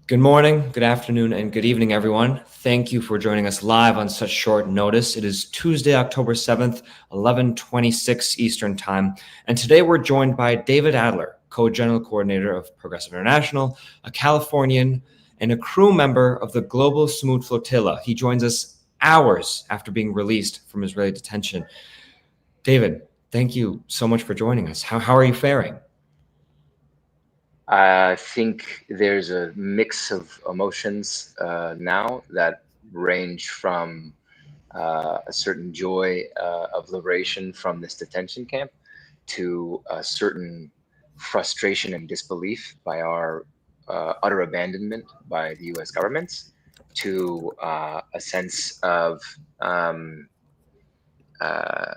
Good morning, good afternoon, and good evening, everyone. Thank you for joining us live on such short notice. It is Tuesday, October 7th, 11:26 Eastern Time, and today we're joined by David Adler, co-general coordinator of Progressive International, a Californian, and a crew member of the Global Sumud Flotilla. He joins us hours after being released from Israeli detention. David, thank you so much for joining us. How are you faring? I think there's a mix of emotions now that range from a certain joy of liberation from this detention camp to a certain frustration and disbelief by our utter abandonment by the US government to a sense of uh, uh,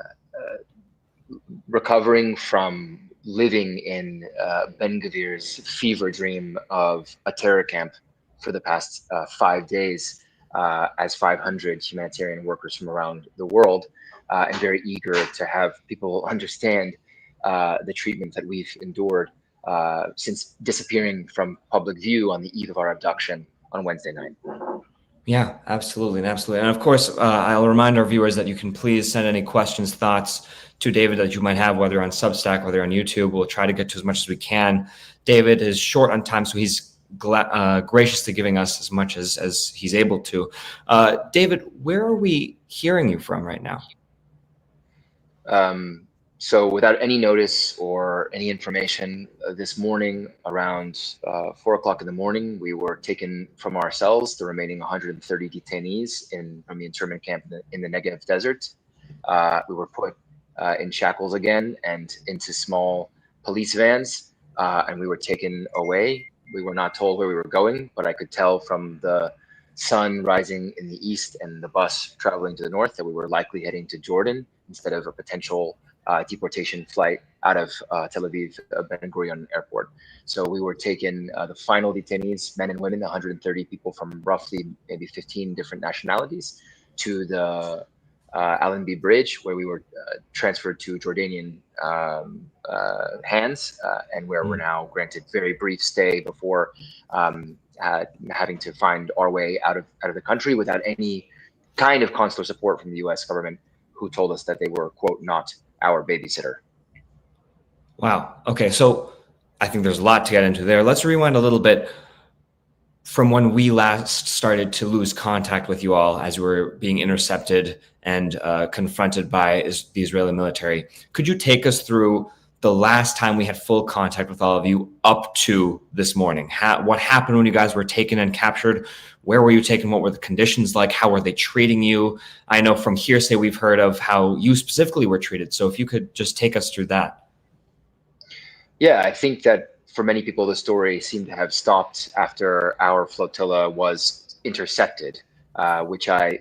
recovering from living in Ben Gvir's fever dream of a terror camp for the past 5 days as 500 humanitarian workers from around the world, and very eager to have people understand the treatment that we've endured since disappearing from public view on the eve of our abduction on Wednesday night. Yeah, absolutely. And of course, I'll remind our viewers that you can please send any questions, thoughts to David that you might have, whether on Substack, whether on YouTube. We'll try to get to as much as we can. David is short on time, so he's graciously giving us as much as he's able to. David, where are we hearing you from right now? So without any notice or any information, this morning around 4 o'clock in the morning, we were taken from our cells, the remaining 130 detainees from the internment camp in the Negev desert. We were put in shackles again and into small police vans, and we were taken away. We were not told where we were going, but I could tell from the sun rising in the east and the bus traveling to the north that we were likely heading to Jordan instead of a potential deportation flight out of Tel Aviv Ben Gurion Airport. So we were taken, the final detainees, men and women, 130 people from roughly maybe 15 different nationalities, to the Allenby Bridge, where we were transferred to Jordanian hands, and where we're now granted very brief stay before having to find our way out of the country without any kind of consular support from the U.S. government, who told us that they were, quote, not our babysitter. Wow. Okay, so I think there's a lot to get into there. Let's rewind a little bit from when we last started to lose contact with you all as we were being intercepted and confronted by the Israeli military. Could you take us through the last time we had full contact with all of you up to this morning? What happened when you guys were taken and captured? Where were you taken? What were the conditions like? How were they treating you? I know from hearsay we've heard of how you specifically were treated. So if you could just take us through that. Yeah, I think that for many people, the story seemed to have stopped after our flotilla was intercepted, which I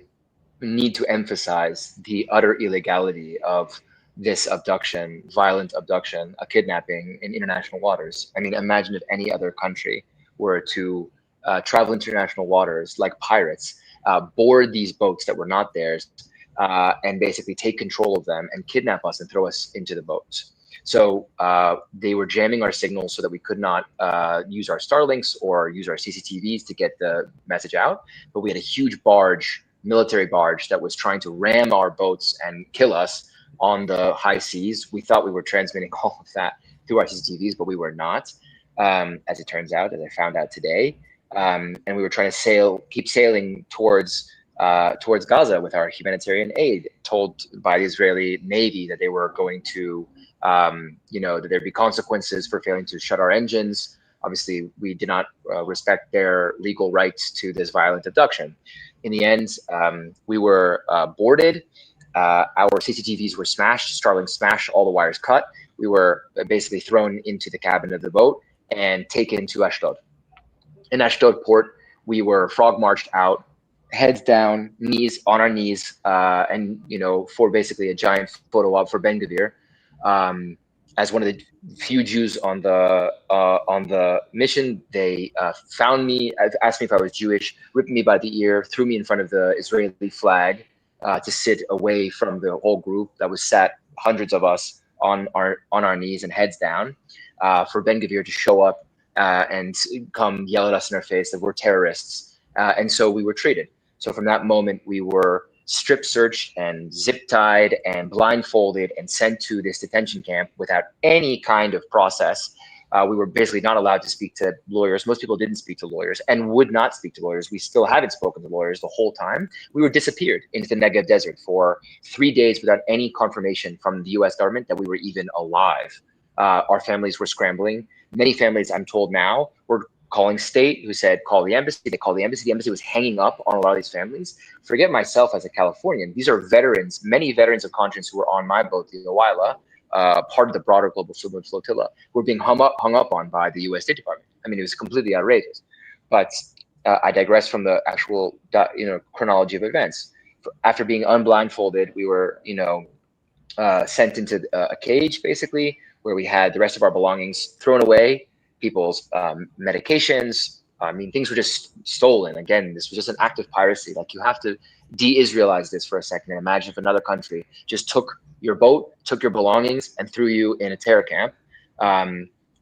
need to emphasize the utter illegality of this abduction, violent abduction, a kidnapping in international waters. I mean, imagine if any other country were to travel international waters like pirates, board these boats that were not theirs, and basically take control of them and kidnap us and throw us into the boats. So they were jamming our signals so that we could not use our Starlinks or use our CCTVs to get the message out. But we had a huge barge, military barge, that was trying to ram our boats and kill us on the high seas. We thought we were transmitting all of that through our CCTVs, but we were not, as it turns out, as I found out today. And we were trying to keep sailing towards Gaza with our humanitarian aid, told by the Israeli Navy that they were going to, that there'd be consequences for failing to shut our engines. Obviously, we did not respect their legal rights to this violent abduction. In the end, we were boarded. Our CCTVs were smashed, Starlink smashed, all the wires cut. We were basically thrown into the cabin of the boat and taken to Ashdod. In Ashdod port, we were frog marched out, heads down, knees on our knees, and for basically a giant photo op for Ben Gvir, as one of the few Jews on the mission. They found me, asked me if I was Jewish, ripped me by the ear, threw me in front of the Israeli flag to sit away from the whole group that was sat, hundreds of us, on our knees and heads down, for Ben Gvir to show up and come yell at us in our face that we're terrorists. And so we were treated. So from that moment, we were strip searched and zip tied and blindfolded and sent to this detention camp without any kind of process. We were basically not allowed to speak to lawyers. Most people didn't speak to lawyers and would not speak to lawyers. We still haven't spoken to lawyers the whole time. We were disappeared into the Negev desert for 3 days without any confirmation from the US government that we were even alive. Our families were scrambling. Many families, I'm told now, were calling state, who said, call the embassy. They called the embassy. The embassy was hanging up on a lot of these families. Forget myself as a Californian. These are veterans, many veterans of conscience who were on my boat, the Owaila, part of the broader Global Sumud flotilla, were being hung up on by the U.S. State Department. I mean, it was completely outrageous. But I digress from the actual, chronology of events. After being unblindfolded, we were, sent into a cage, basically, where we had the rest of our belongings thrown away, people's medications. I mean, things were just stolen. Again, this was just an act of piracy. Like, you have to de-Israelize this for a second and imagine if another country just took your boat, took your belongings, and threw you in a terror camp.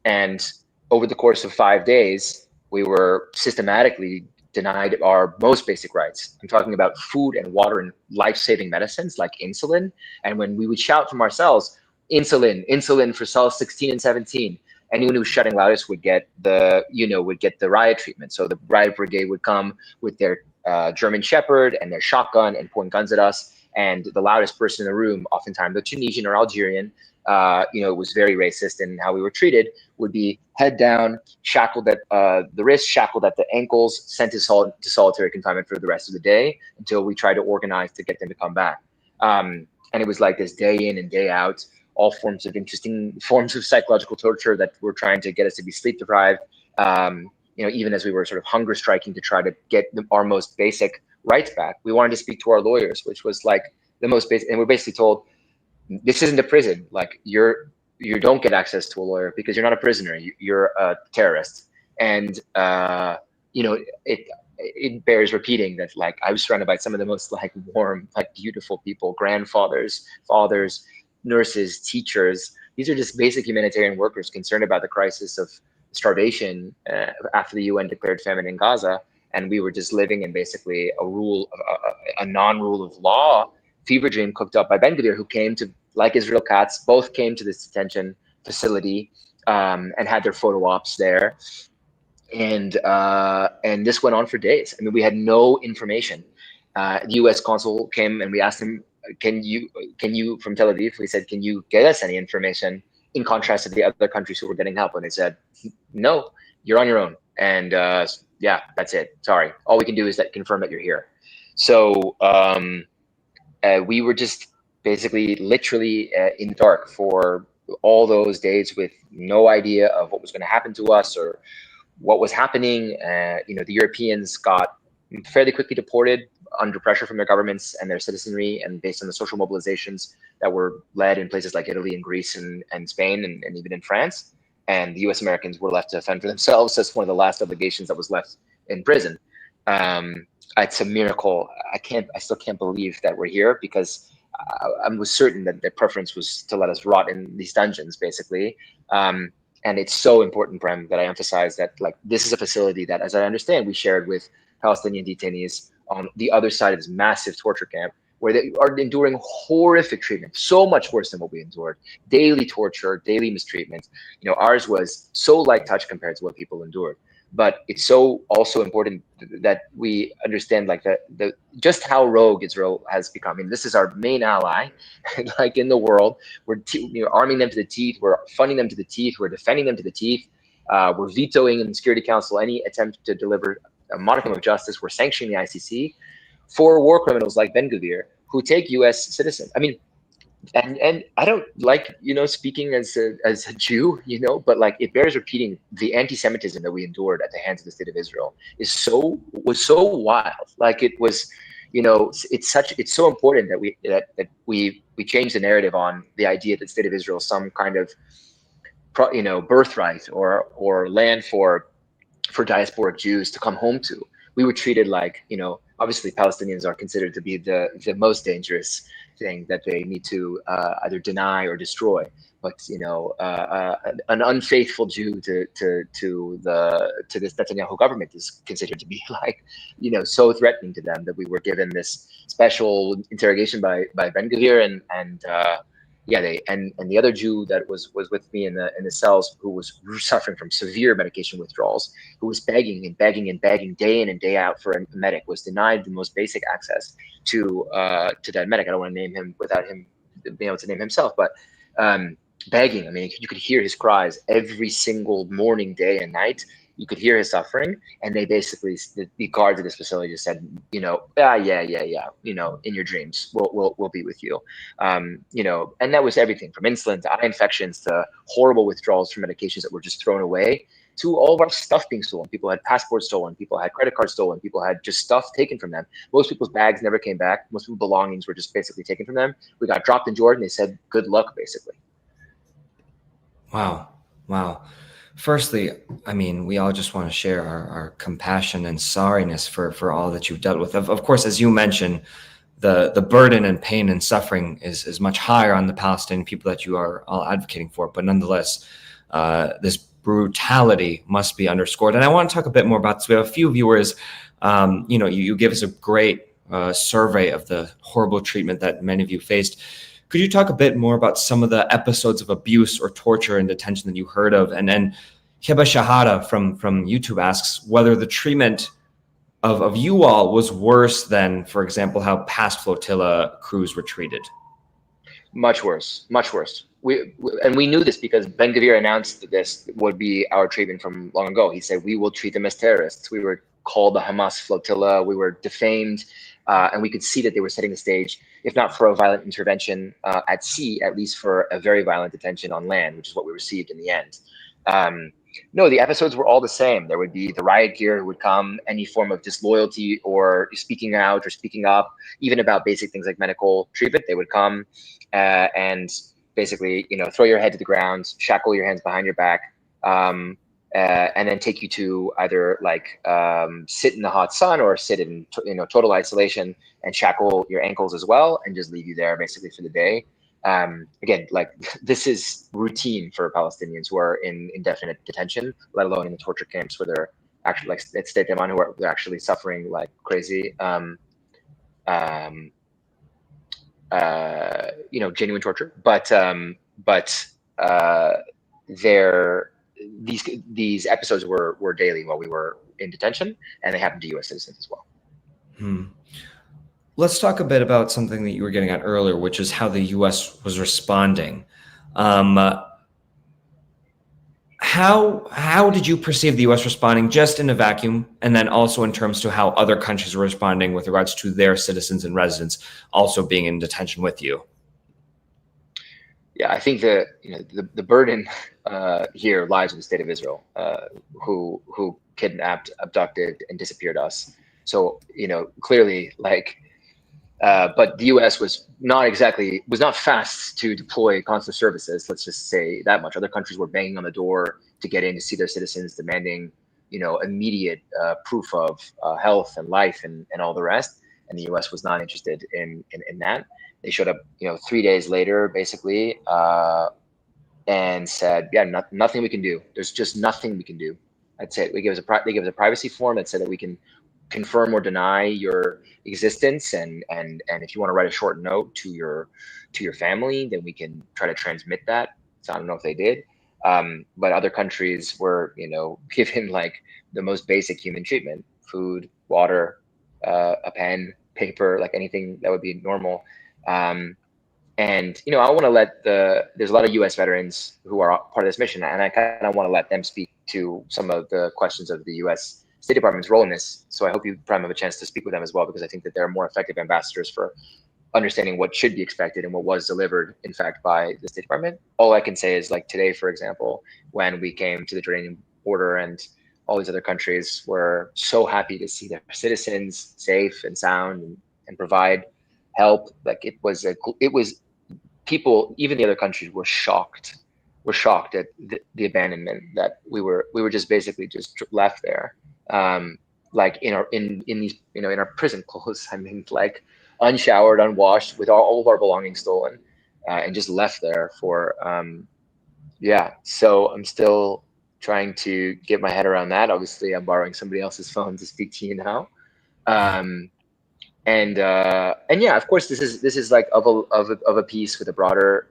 And over the course of 5 days, we were systematically denied our most basic rights. I'm talking about food and water and life-saving medicines like insulin. And when we would shout from our cells, insulin, insulin for cells 16 and 17, anyone who was shouting loudest would get the, would get the riot treatment. So the riot brigade would come with their German Shepherd and their shotgun and point guns at us. And the loudest person in the room, oftentimes the Tunisian or Algerian, it was very racist, and how we were treated would be head down, shackled at the wrists, shackled at the ankles, sent to solitary confinement for the rest of the day until we tried to organize to get them to come back. And it was like this day in and day out, all forms of interesting forms of psychological torture that were trying to get us to be sleep deprived. Even as we were sort of hunger striking to try to get our most basic rights back, we wanted to speak to our lawyers, which was like the most basic, and we're basically told, this isn't a prison. Like, you don't get access to a lawyer because you're not a prisoner. You're a terrorist. And it bears repeating that, like, I was surrounded by some of the most like warm, like beautiful people, grandfathers, fathers, nurses, teachers. These are just basic humanitarian workers concerned about the crisis of starvation after the UN declared famine in Gaza. And we were just living in basically a non-rule of law fever dream cooked up by Ben-Gvir, who came to, like Israel Katz, both came to this detention facility and had their photo ops there. And this went on for days. I mean, we had no information. The U.S. consul came and we asked him, can you from Tel Aviv, we said, can you get us any information in contrast to the other countries who were getting help? And they said, no, you're on your own. And yeah, that's it. Sorry. All we can do is confirm that you're here. So we were just basically literally in the dark for all those days with no idea of what was going to happen to us or what was happening. The Europeans got fairly quickly deported under pressure from their governments and their citizenry, and based on the social mobilizations that were led in places like Italy and Greece and Spain and even in France. And the US Americans were left to fend for themselves. That's one of the last obligations that was left in prison. It's a miracle. I still can't believe that we're here, because I was certain that their preference was to let us rot in these dungeons, basically. And it's so important, Prem, that I emphasize that, like, this is a facility that, as I understand, we shared with Palestinian detainees on the other side of this massive torture camp, where they are enduring horrific treatment, so much worse than what we endured. Daily torture, daily mistreatment. Ours was so light touch compared to what people endured. But it's so also important that we understand, like, the just how rogue Israel has become. I mean, this is our main ally, like, in the world. We're arming them to the teeth. We're funding them to the teeth. We're defending them to the teeth. We're vetoing in the Security Council any attempt to deliver a modicum of justice. We're sanctioning the ICC for war criminals like Ben-Gvir, who take U.S. citizens. I mean, and I don't like, speaking as a Jew, but, like, it bears repeating, the anti-Semitism that we endured at the hands of the state of Israel was so wild. Like, it was, it's so important that we change the narrative on the idea that the state of Israel is some kind of, birthright or land for diasporic Jews to come home to. We were treated like, obviously Palestinians are considered to be the most dangerous thing that they need to either deny or destroy. But an unfaithful Jew to this Netanyahu government is considered to be like, so threatening to them, that we were given this special interrogation by Ben Gvir and yeah, and the other Jew that was with me in the cells, who was suffering from severe medication withdrawals, who was begging and begging and begging day in and day out for a medic, was denied the most basic access to that medic. I don't want to name him without him being able to name himself, but begging. I mean, you could hear his cries every single morning, day and night. You could hear his suffering, and they basically, the guards at this facility just said, yeah, in your dreams, we'll be with you, and that was everything from insulin to eye infections to horrible withdrawals from medications that were just thrown away, to all of our stuff being stolen. People had passports stolen, people had credit cards stolen, people had just stuff taken from them. Most people's bags never came back. Most people's belongings were just basically taken from them. We got dropped in Jordan. They said, good luck, basically. Wow. Wow. Firstly, I mean, we all just want to share our compassion and sorriness for all that you've dealt with. Of course, as you mentioned, the burden and pain and suffering is much higher on the Palestinian people that you are all advocating for. But nonetheless, this brutality must be underscored. And I want to talk a bit more about this. We have a few viewers. You give us a great survey of the horrible treatment that many of you faced. Could you talk a bit more about some of the episodes of abuse or torture in detention that you heard of? And then Hiba Shahada from YouTube asks whether the treatment of you all was worse than, for example, how past flotilla crews were treated. Much worse, much worse. We knew this because Ben Gvir announced that this would be our treatment from long ago. He said, we will treat them as terrorists. We were called the Hamas flotilla. We were defamed, and we could see that they were setting the stage, if not for a violent intervention at sea, at least for a very violent detention on land, which is what we received in the end. No, the episodes were all the same. There would be the riot gear who would come, any form of disloyalty or speaking out or speaking up, even about basic things like medical treatment. They would come and basically, throw your head to the ground, shackle your hands behind your back, and then take you to either sit in the hot sun or sit in total isolation and shackle your ankles as well, and just leave you there basically for the day. Again, this is routine for Palestinians who are in indefinite detention, let alone in the torture camps where they're actually at State Deman, who are they're actually suffering like crazy. Genuine torture, but these episodes were daily while we were in detention, and they happened to U.S. citizens as well. Let's talk a bit about something that you were getting at earlier, which is how the U.S. was responding. How did you perceive the U.S. responding, just in a vacuum, and then also in terms to how other countries were responding with regards to their citizens and residents also being in detention with you? Yeah, I think the burden here lies with the state of Israel, who kidnapped, abducted, and disappeared us. So clearly, but the U.S. was not fast to deploy consular services. Let's just say that much. Other countries were banging on the door to get in to see their citizens, demanding immediate proof of health and life and all the rest. And the U.S. was not interested in that. They showed up 3 days later, basically, and said, yeah, nothing we can do. There's just nothing we can do. That's it. They gave us a privacy form that said that we can confirm or deny your existence, and if you want to write a short note to your family, then we can try to transmit that. So I don't know if they did, but other countries were given the most basic human treatment: food, water, a pen, paper, anything that would be normal. And I want to let there's a lot of U.S. veterans who are part of this mission, and I kind of want to let them speak to some of the questions of the U.S. State Department's role in this. So I hope you, Prem, have a chance to speak with them as well, because I think that they're more effective ambassadors for understanding what should be expected and what was delivered, in fact, by the State Department. All I can say is, today, for example, when we came to the Jordanian border and all these other countries were so happy to see their citizens safe and sound and provide help. It was people, even the other countries, were shocked at the abandonment, that we were just basically just left there. like in these, in our prison clothes. I mean, like unshowered, unwashed, with all of our belongings stolen, and just left there for yeah. So I'm still trying to get my head around that. Obviously, I'm borrowing somebody else's phone to speak to you now. Yeah. And yeah, of course, this is like of a piece with a broader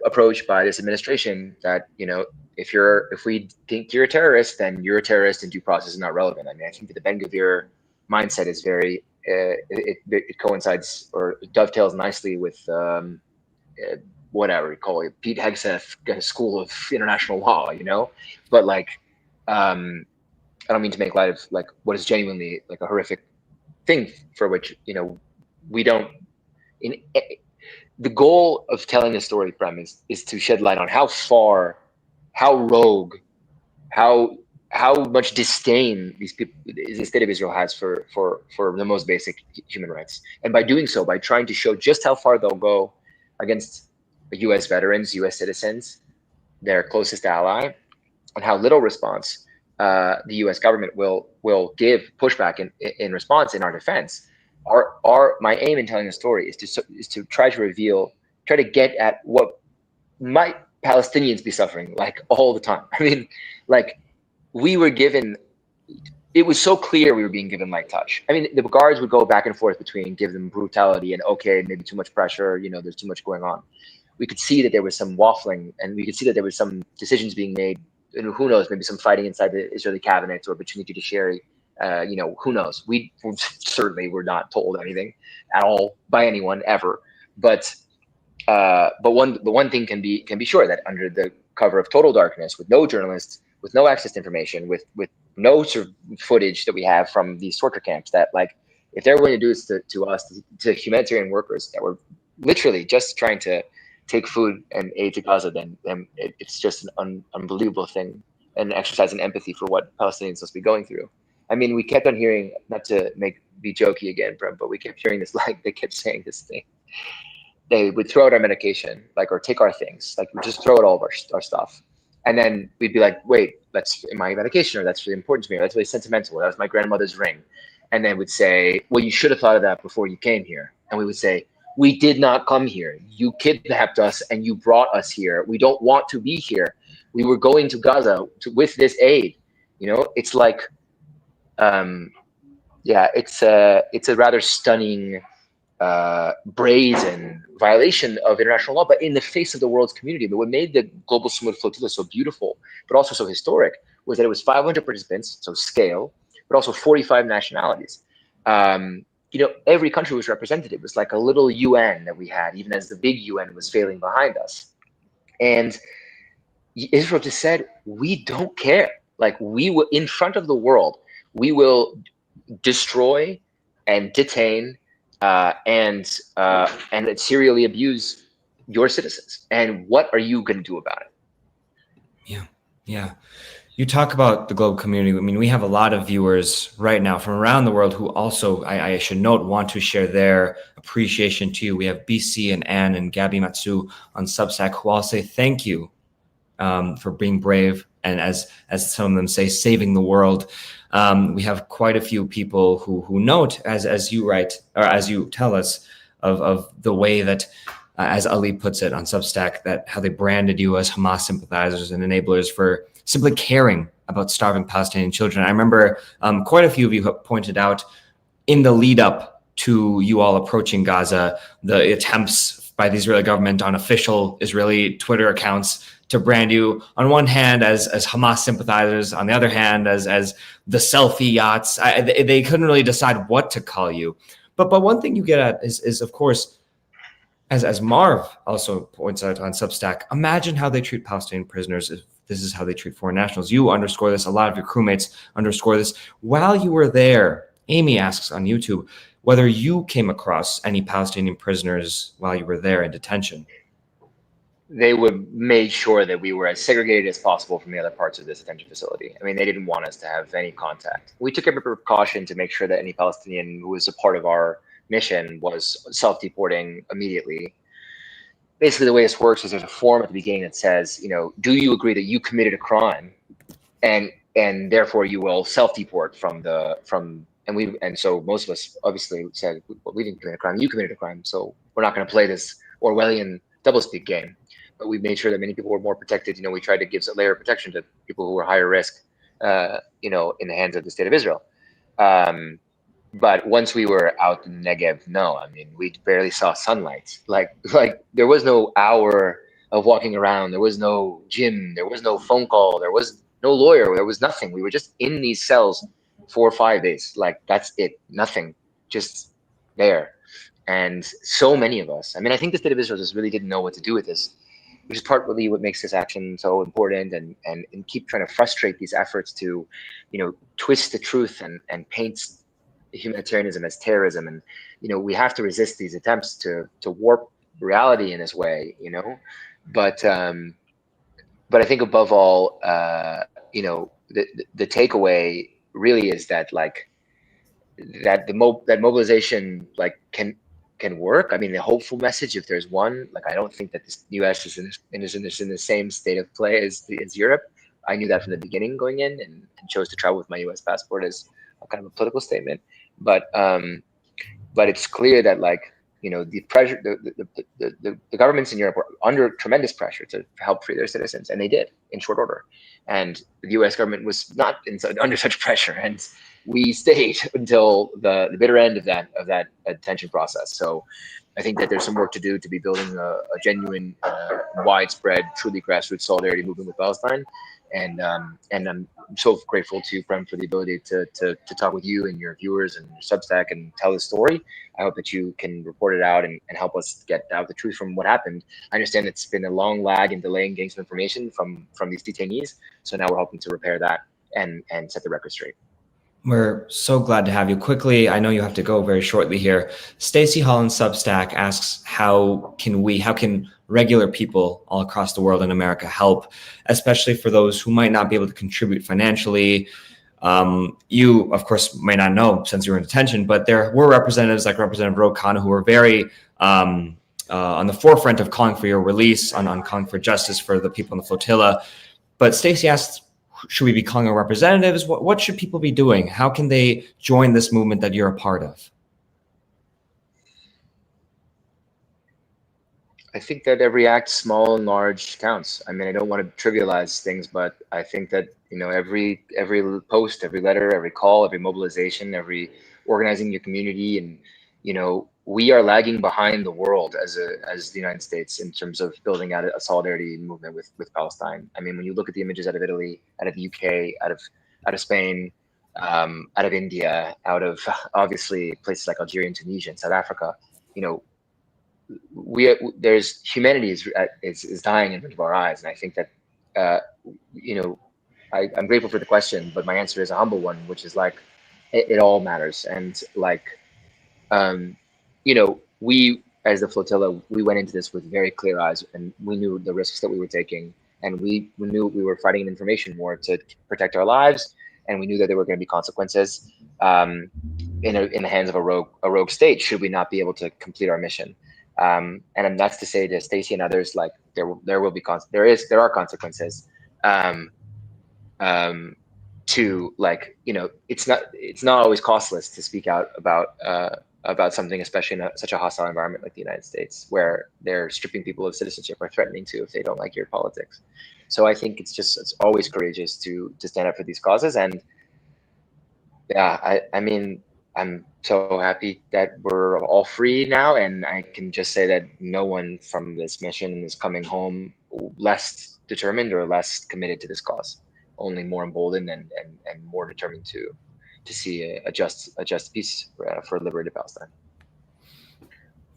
approach by this administration, that if we think you're a terrorist, then you're a terrorist, and due process is not relevant. I mean, I think that the Ben Gvir mindset is very it coincides or dovetails nicely with uh, whatever you call it, Pete Hegseth School of International Law, but like um, I don't mean to make light of like what is genuinely like a horrific thing, for which we don't in the goal of telling the story, Prem, is to shed light on how far, how rogue, how how much disdain the state of Israel has for the most basic human rights, and by doing so, by trying to show just how far they'll go against U.S. veterans, U.S. citizens, their closest ally, and how little response the U.S. government will give pushback in response in our defense. Our my aim in telling the story is to try to get at what might Palestinians be suffering like all the time. I mean, like we were given. It was so clear we were being given light touch. I mean, the guards would go back and forth between give them brutality and okay, maybe too much pressure. There's too much going on. We could see that there was some waffling, and we could see that there was some decisions being made. And who knows, maybe some fighting inside the Israeli cabinet or between the judiciary. Who knows? We certainly were not told anything at all by anyone ever. But one thing can be sure, that under the cover of total darkness, with no journalists, with no access to information, with no sort of footage that we have from these torture camps, that like if they're willing to do this to us, to humanitarian workers that were literally just trying to take food and aid to Gaza, then it's just an unbelievable thing, and exercise an empathy for what Palestinians must be going through. I mean, we kept on hearing, not to be jokey again, Prem, but we kept hearing this, like they kept saying this thing. They would throw out our medication, like, or take our things, like we just throw out all of our stuff. And then we'd be like, wait, that's my medication, or that's really important to me, or that's really sentimental, or that was my grandmother's ring. And then would say, well, you should have thought of that before you came here. And we would say, we did not come here. You kidnapped us and you brought us here. We don't want to be here. We were going to Gaza with this aid. It's like, yeah, it's a rather stunning, brazen violation of international law, but in the face of the world's community. But what made the Global Sumud Flotilla so beautiful, but also so historic, was that it was 500 participants, so scale, but also 45 nationalities. Every country was represented. It was like a little UN that we had, even as the big UN was failing behind us. And Israel just said, we don't care. Like, we will, in front of the world, we will destroy and detain and serially abuse your citizens. And what are you going to do about it? Yeah. You talk about the global community. I mean, we have a lot of viewers right now from around the world who also, I should note, want to share their appreciation to you. We have BC and Anne and Gabby Matsu on Substack who all say thank you for being brave, and as some of them say, saving the world. We have quite a few people who note, as you write, or as you tell us, of the way that, as Ali puts it on Substack, that how they branded you as Hamas sympathizers and enablers for simply caring about starving Palestinian children. I remember quite a few of you have pointed out in the lead up to you all approaching Gaza, the attempts by the Israeli government on official Israeli Twitter accounts to brand you on one hand as Hamas sympathizers, on the other hand as the selfie yachts. They couldn't really decide what to call you. But one thing you get at is of course, as Marv also points out on Substack, imagine how they treat Palestinian prisoners if this is how they treat foreign nationals. You underscore this. A lot of your crewmates underscore this. While you were there, Amy asks on YouTube whether you came across any Palestinian prisoners while you were there in detention. They would make sure that we were as segregated as possible from the other parts of this detention facility. I mean, they didn't want us to have any contact. We took every precaution to make sure that any Palestinian who was a part of our mission was self-deporting immediately. Basically, the way this works is there's a form at the beginning that says, do you agree that you committed a crime? And and therefore you will self-deport and so most of us obviously said, well, we didn't commit a crime, you committed a crime, so we're not going to play this Orwellian doublespeak game. But we made sure that many people were more protected. We tried to give a layer of protection to people who were higher risk, in the hands of the state of Israel. But once we were out in the Negev, no, I mean, we barely saw sunlight. Like there was no hour of walking around. There was no gym. There was no phone call. There was no lawyer. There was nothing. We were just in these cells 4 or 5 days. Like, that's it. Nothing. Just there. And so many of us, I mean, I think the state of Israel just really didn't know what to do with this, which is partly what makes this action so important, and keep trying to frustrate these efforts to, twist the truth and paint humanitarianism as terrorism. And, we have to resist these attempts to warp reality in this way, but I think above all, the takeaway really is that, like, that mobilization, like, can work. I mean, the hopeful message, if there's one, like, I don't think that the U.S. is in the same state of play as Europe. I knew that from the beginning going in, and chose to travel with my U.S. passport as a kind of a political statement. But it's clear that, like, the pressure, the governments in Europe were under tremendous pressure to help free their citizens, and they did in short order. And the U.S. government was not under such pressure, and we stayed until the bitter end of that detention process. So I think that there's some work to do to be building a genuine, widespread, truly grassroots solidarity movement with Palestine. And I'm so grateful to Prem for the ability to talk with you and your viewers and your Substack and tell the story. I hope that you can report it out and help us get out the truth from what happened. I understand it's been a long lag and delay in getting some information from these detainees. So now we're hoping to repair that and set the record straight. We're so glad to have you. Quickly, I know you have to go very shortly here. Stacey Holland Substack asks, how can regular people all across the world in America help, especially for those who might not be able to contribute financially? You, of course, may not know since you were in detention, but there were representatives like Representative Ro-Khanna who were very on the forefront of calling for your release, on calling for justice for the people in the flotilla. But Stacey asks, should we be calling our representatives? What should people be doing? How can they join this movement that you're a part of? I think that every act, small and large, counts. I mean, I don't want to trivialize things, but I think that, every post, every letter, every call, every mobilization, every organizing your community, and, we are lagging behind the world as the United States in terms of building out a solidarity movement with Palestine. I mean, when you look at the images out of Italy, out of the UK, out of Spain, out of India, out of obviously places like Algeria and Tunisia and South Africa, there's humanity is dying in front of our eyes. And I think that I'm grateful for the question, but my answer is a humble one, which is, like, it all matters. And, like, we, as the flotilla, we went into this with very clear eyes, and we knew the risks that we were taking, and we knew we were fighting an information war to protect our lives, and we knew that there were going to be consequences in the hands of a rogue state should we not be able to complete our mission. And that's to say to Stacey and others, like, there are consequences. To, like, it's not always costless to speak out about something, especially in such a hostile environment like the United States, where they're stripping people of citizenship or threatening to if they don't like your politics. So I think it's always courageous to stand up for these causes. And yeah, I mean, I'm so happy that we're all free now, and I can just say that no one from this mission is coming home less determined or less committed to this cause, only more emboldened and more determined to see a just peace for a liberated Palestine.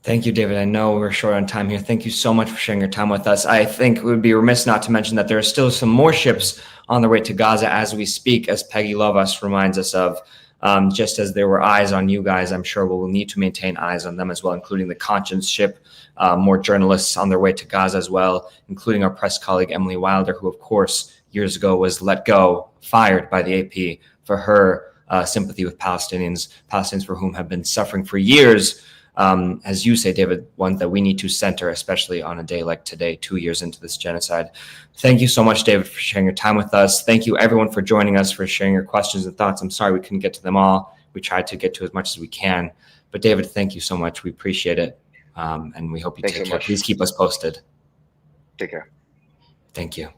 Thank you, David. I know we're short on time here. Thank you so much for sharing your time with us. I think it would be remiss not to mention that there are still some more ships on their way to Gaza as we speak, as Peggy Lovas reminds us of. Just as there were eyes on you guys, I'm sure we'll need to maintain eyes on them as well, including the Conscience ship, more journalists on their way to Gaza as well, including our press colleague, Emily Wilder, who, of course, years ago was fired by the AP for her sympathy with Palestinians for whom have been suffering for years as you say, David, ones that we need to center, especially on a day like today, 2 years into this genocide. Thank you so much, David, for sharing your time with us. Thank you, everyone, for joining us, for sharing your questions and thoughts. I'm sorry we couldn't get to them all. We tried to get to as much as we can. But David, thank you so much. We appreciate it. And we hope you take care. Please keep us posted. Take care. Thank you.